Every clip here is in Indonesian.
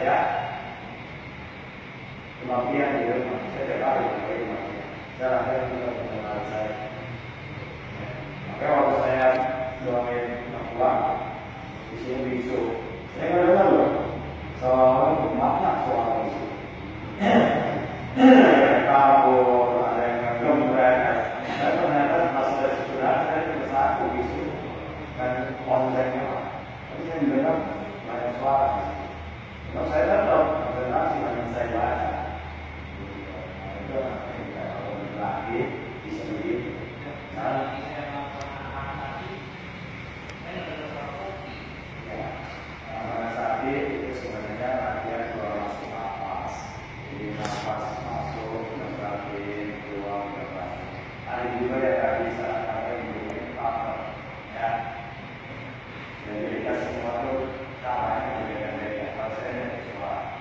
saya kemampian di rumah. Saya tertarik dengan rumah. Saya rasa juga mengenal saya. Maka waktu saya doain pulang di sini bisu, saya nggak dengar loh soal makna soal bisu. Kabur, ada yang gembreng, dan ternyata masih ada sesudah saya bersatu bisu dan kontennya. Tapi saya dengar banyak suara. Kalau saya tahu konsentrasi yang saya baca, itu kalau lagi bisa begitu. Nah, itu sebenarnya latihan keluar masuk nafas. Jadi nafas masuk, ngebatin, keluar, ngebatin. Ada juga yang nggak bisa, ada yang menggunakan partner, ya. Jadi kita semua tuh caranya berbeda-beda. Kalau saya coba,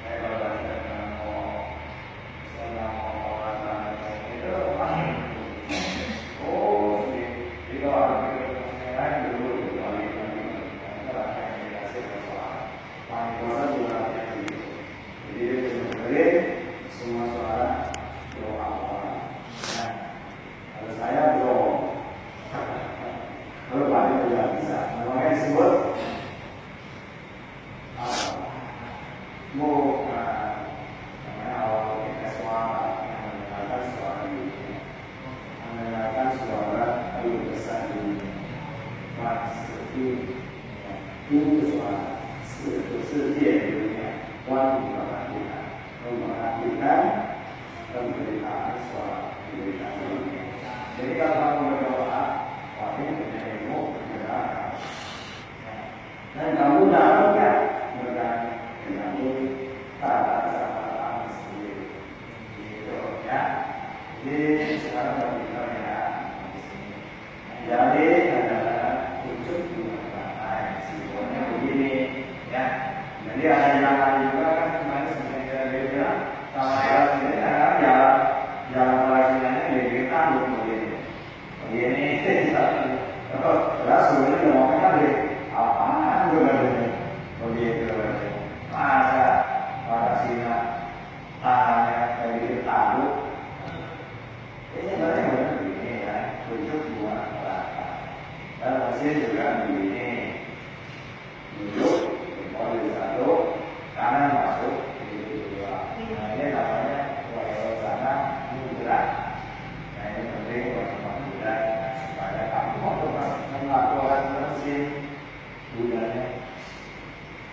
saya kalau belajar dengan saya mau latihan itu jadi kalau ada yang dulu Puasa juga hati-hati. Jadi dengerin semua suara doa orang. Nah, kalau saya belum. Kalau Pak juga bisa. Namanya disebut namanya awal kita suara yang mendengarkan suara dunia, mendengarkan suara lebih besar dunia. Itu suara. 世界里面关于的环境，那么kita memberikan suatu pilihan. Jadi kalau kamu berdoa, pasti punya ilmu berdoa. Dan kamu dapatkan dengan tata cara sendiri. Gitu ya. Jadi sekarang kita lihat di sini. Jadi ada wujud sebenarnya begini. Ya, jadi ada jalan juga kan kemarin sebenarnya dia bilang sama jalan ini ada jalan lainnya dia tanggung begini, terus sebenarnya mau kan deh apaan juga deh begitu masa pada sini tangannya kayak gitu tanggung ini sebenarnya benar begini ya wujud dua belakang dan masih juga begini duduk Oli satu, kanan masuk, ini dua. Nah ini namanya kalau sana mudra. Nah ini penting buat semua mudra supaya kamu melakukan mesin budanya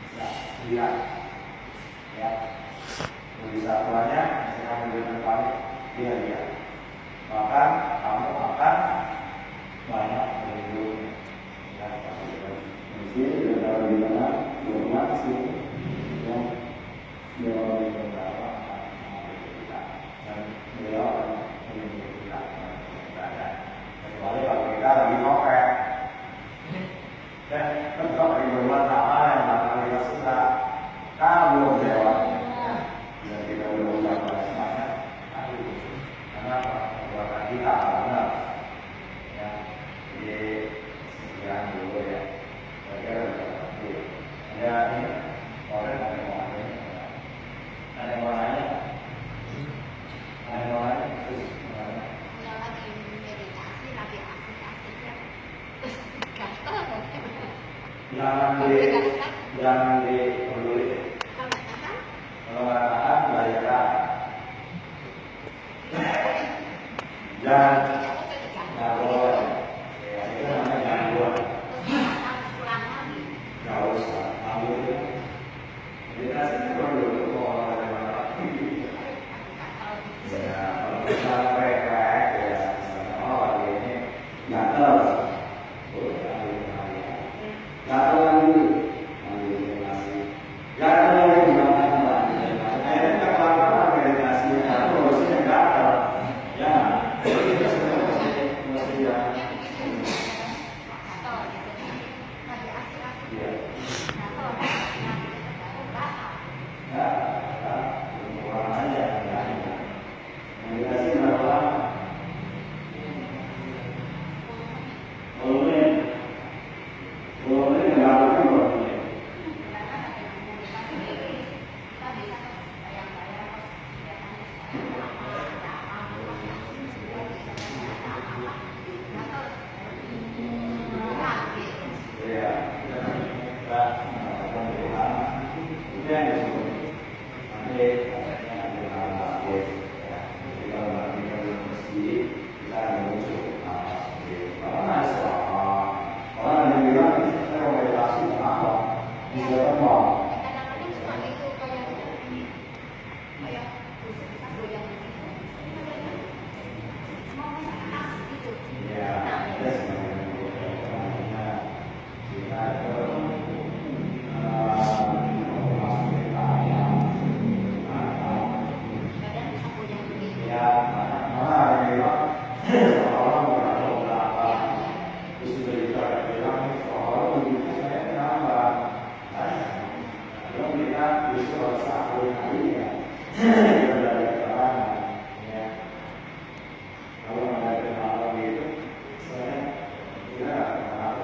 bisa lihat, ya. Jadi satuannya kamu dengan paling dia lihat. Maka kamu akan banyak melindungi. Ya, mesin sudah di mana? Masih yang beliau beberapa dan beliau melindungi kita kecuali kalau kita lagi ngopek dan kalau lagi berbuat salah yang bakal kita suka kamu jawabnya dan kita belum dapat semuanya karena perbuatan kita benar ya jadi sekian dulu ya ya ini orang ada yang mau ada yang mau nanya terus yang lagi meditasi lagi asik-asiknya gatel jangan dipeduli kalau nggak tahan belajar jangan nggak boleh ya itu namanya gangguan nggak usah meditasi itu perlu kalau ada masalah ya kalau misalnya refleks ya misalnya lagi ini gatel gatel lagi meditasi gatel lagi gimana akhirnya nggak kelar-kelar meditasi karena harusnya gatel ya jadi itu sebenarnya mesti ya semua. Kadang-kadang suka itu kayak kita goyang gitu. Mau as gitu. Ya, ada sebenarnya kita itu Kadang bisa goyang gitu. ya mana ada yang bilang seorang berapa itu sudah dikatakan bilang seorang begitu saya kenapa kalau kita justru harus akui hari ya dari keterangan ya kalau ada kenalan gitu saya tidak tahu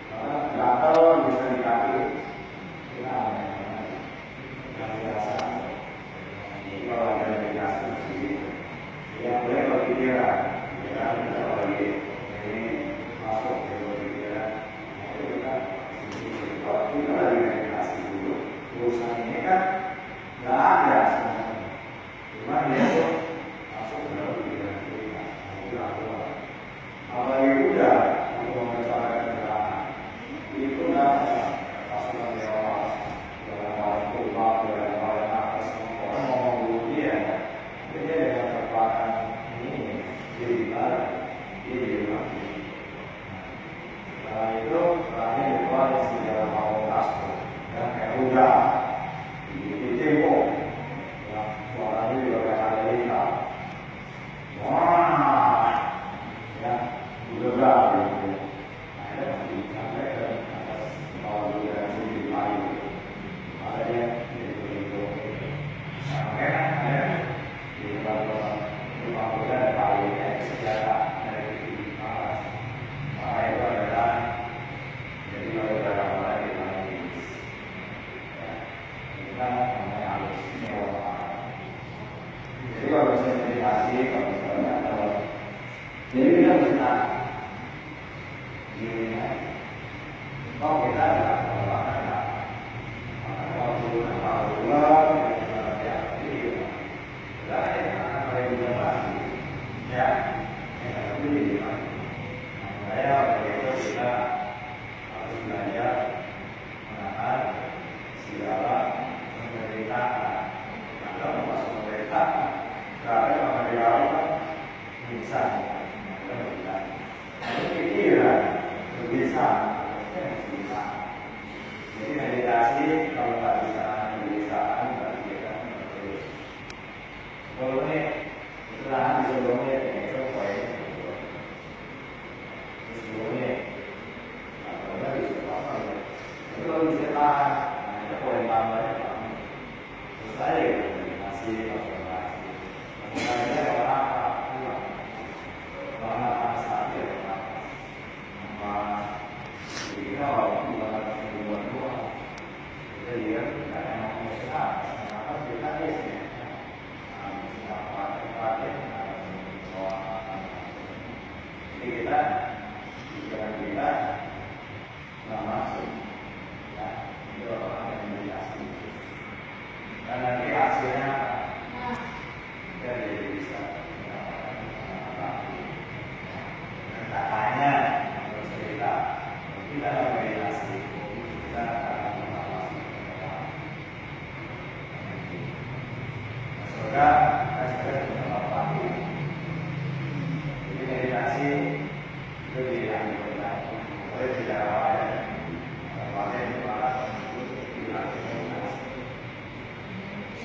karena gatal bisa di kaki kita yang biasa kalau ada yang biasa ya boleh berpikiran ya kita lagi ini masuk ke pikiran itu kita kalau kita lagi meditasi dulu urusan ini kan nggak ada sebenarnya cuma dia tuh masuk ke dalam pikiran kita itu apalagi udah untuk membicarakan keterangan itu nggak pasukan dewas dalam hal kubah dalam hal atas orang ngomong dulu dia jadi dengan kekuatan ini jadi baru jadi mati. Setelah itu terakhir keluar di dalam mau kasur dan kayak udah di tempo ya suaranya juga kayak ada hitam wah ya udah berapa gitu ada sampai ke atas bawah juga di lain ada yang itu makanya ada di bawah ada kayu senjata dari Malas. Maka itu adalah jadi kalau kita gambar di mana kita namanya halus nyawa. Jadi kalau bisa meditasi, kalau misalnya kalau jadi kita bisa dirinya. Kalau kita tidak melakukan maka kalau dulu ya, tapi saya begitu kita harus belajar menahan segala penderitaan. Kalau masuk penderitaan, karena penderitaan bisa, pikiran bisa, bisa. Jadi meditasi kalau nggak bisa penderitaan, berarti kita terus. Kalau ini setelah sebelumnya itu poin sebelumnya kalau bisa apa ya itu kalau bisa tahan ada poin tambahnya terus saya masih makanya orang saat itu kita kalau dua kita lihat karena mau sehat apa kita ini jadi kita pikiran kita nggak masuk ya itu orang yang meditasi dan nanti hasilnya kita jadi bisa dan katanya menurut cerita kita meditasi kita akan mengawasi surga meditasi itu dilakukan oleh tidak awalnya pakai kepala dilakukan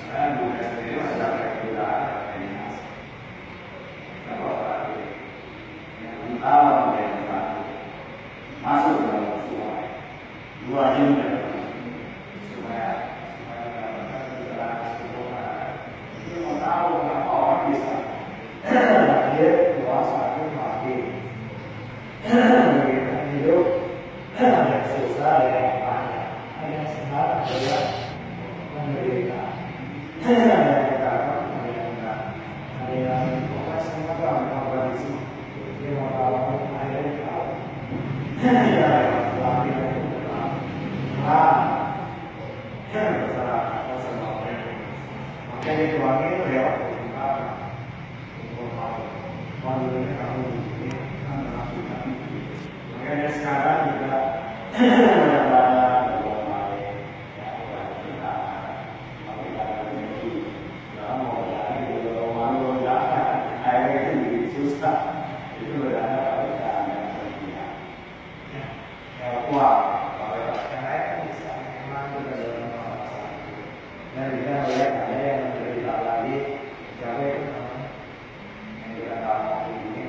karena bukan sendiri ada kegunaan meditasi apa lagi yang utama meditasi masuk ke dalam sungai dua juga supaya itu mau tahu kenapa orang bisa dia puasa hidup yang susah yang banyak yang senang adalah menderita ada yang pokoknya semua gampang kondisi dia mau tahu ada yang tahu ya lagi bersama sama makanya dituangin lewat makanya sekarang juga banyak Dan kita melihat ada yang menderita lagi, siapa itu namanya? Yang kita tahu ini,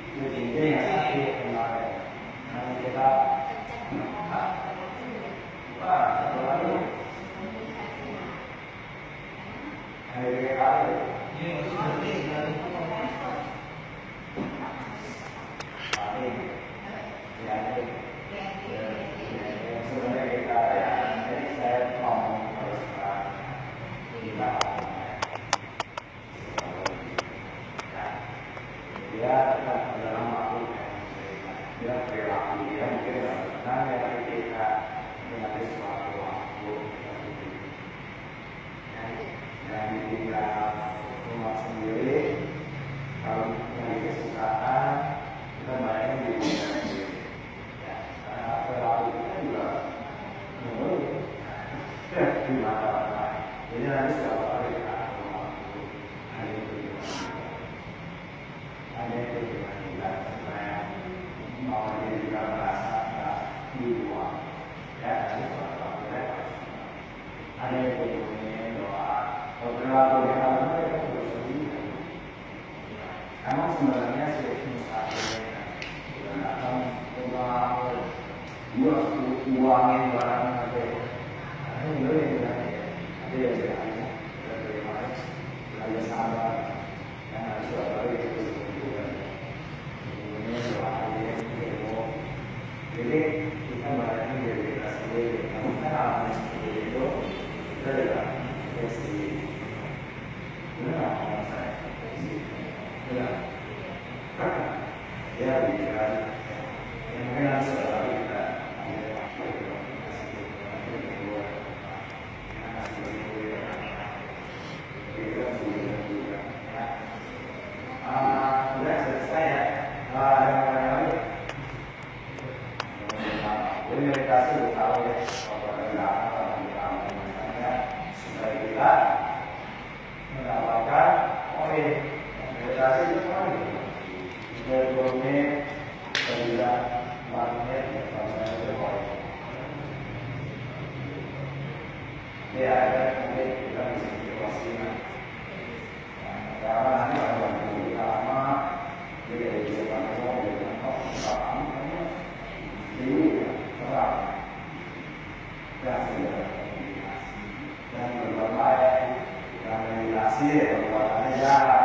itu cincin yang sakit kemarin. Nanti kita, wah, satu lagi, yang lebih kali. Emang sebenarnya sih uangin barang nanti, ini dulu yang ada yang berani, dari mana, ada sabar, yang harus dilakukan itu juga. Ini soalnya demo, jadi kita barangnya dari kita sendiri, kamu kan alasan seperti itu, kita juga pasti, benar kalau saya pasti, benar, ya bicara, yang mungkin harus kita dan berbagai dan meditasi, perbuatannya jarang.